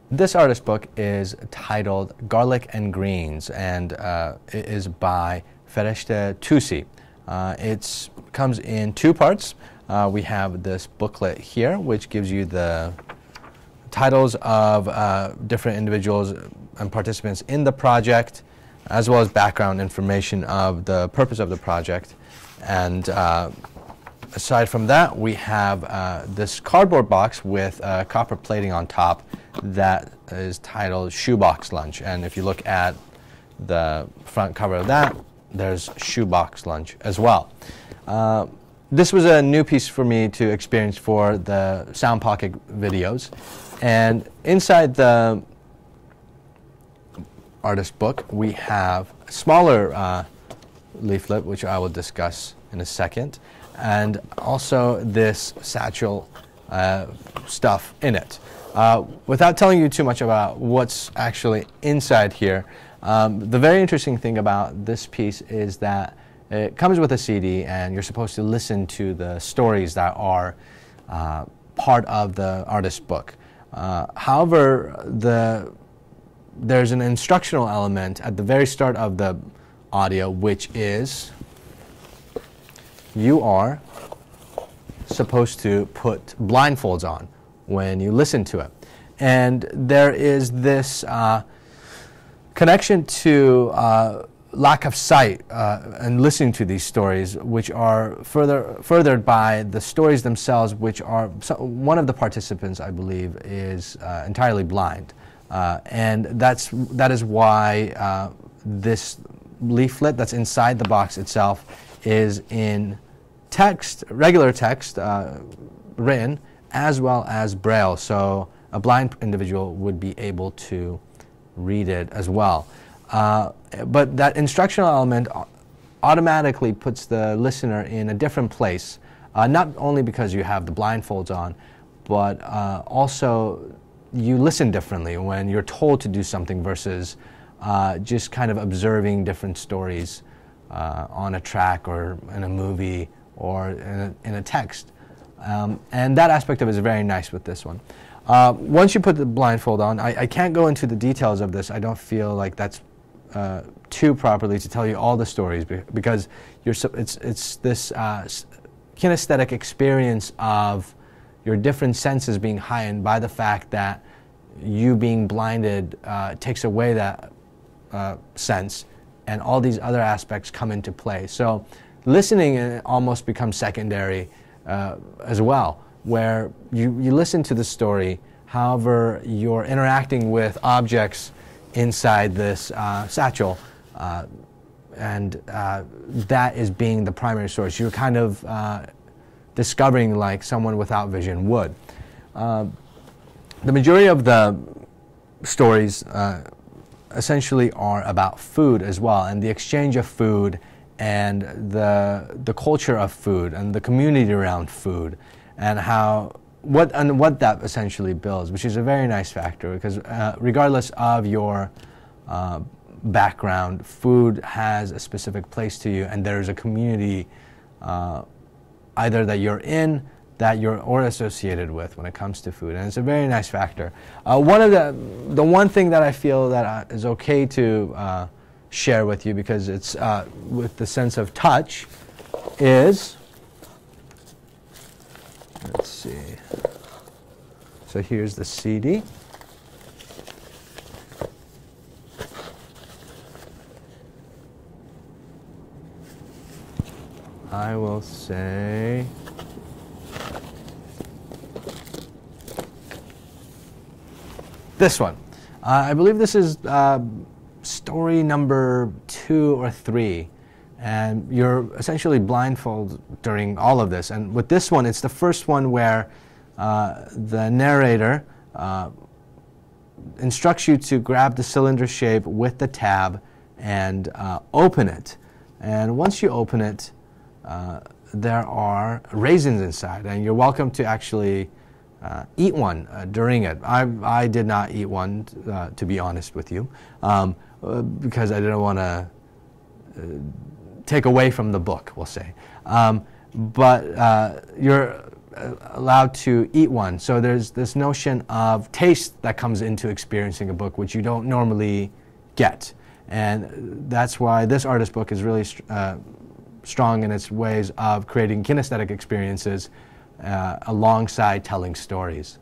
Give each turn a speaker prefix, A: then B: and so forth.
A: This artist book is titled Garlic and Greens, and it is by Flasch. It comes in two parts. We have this booklet here, which gives you the titles of different individuals and participants in the project, as well as background information of the purpose of the project. And aside from that, we have this cardboard box with copper plating on top that is titled Shoebox Lunch. And if you look at the front cover of that, there's Shoebox Lunch as well. This was a new piece for me to experience for the Sound Pocket videos. And inside the artist book, we have a smaller leaflet, which I will discuss in a second, and also this satchel stuff in it. Without telling you too much about what's actually inside here, the very interesting thing about this piece is that it comes with a CD, and you're supposed to listen to the stories that are part of the artist book. However, there's an instructional element at the very start of the audio, which is you are supposed to put blindfolds on when you listen to it. And there is this connection to lack of sight and listening to these stories, which are furthered by the stories themselves, which are one of the participants, I believe, is entirely blind. And that is why this leaflet that's inside the box itself is in text, regular text, written, as well as Braille, so a blind individual would be able to read it as well. But that instructional element automatically puts the listener in a different place, not only because you have the blindfolds on, but also you listen differently when you're told to do something versus just kind of observing different stories on a track or in a movie or in a text. And that aspect of it is very nice with this one. Once you put the blindfold on, I can't go into the details of this. I don't feel like that's too properly to tell you all the stories, because it's this kinesthetic experience of your different senses being heightened by the fact that you being blinded takes away that sense, and all these other aspects come into play. So listening almost becomes secondary as well, where you listen to the story, however you're interacting with objects inside this satchel, and that is being the primary source. You're kind of discovering like someone without vision would. The majority of the stories essentially are about food as well, and the exchange of food, and the culture of food, and the community around food, and what that essentially builds, which is a very nice factor, because regardless of your background, food has a specific place to you, and there's a community either that you're in, or associated with when it comes to food, and it's a very nice factor. The one thing that I feel that is okay to share with you, because it's with the sense of touch, is, let's see, so here's the CD. I will say this one. I believe this is story number 2 or 3, and you're essentially blindfolded during all of this. And with this one, it's the first one where the narrator instructs you to grab the cylinder shape with the tab and open it. And once you open it, there are raisins inside, and you're welcome to actually eat one during it. I did not eat one, to be honest with you, because I didn't want to take away from the book, we'll say. But you're allowed to eat one. So there's this notion of taste that comes into experiencing a book, which you don't normally get. And that's why this artist book is really strong in its ways of creating kinesthetic experiences alongside telling stories.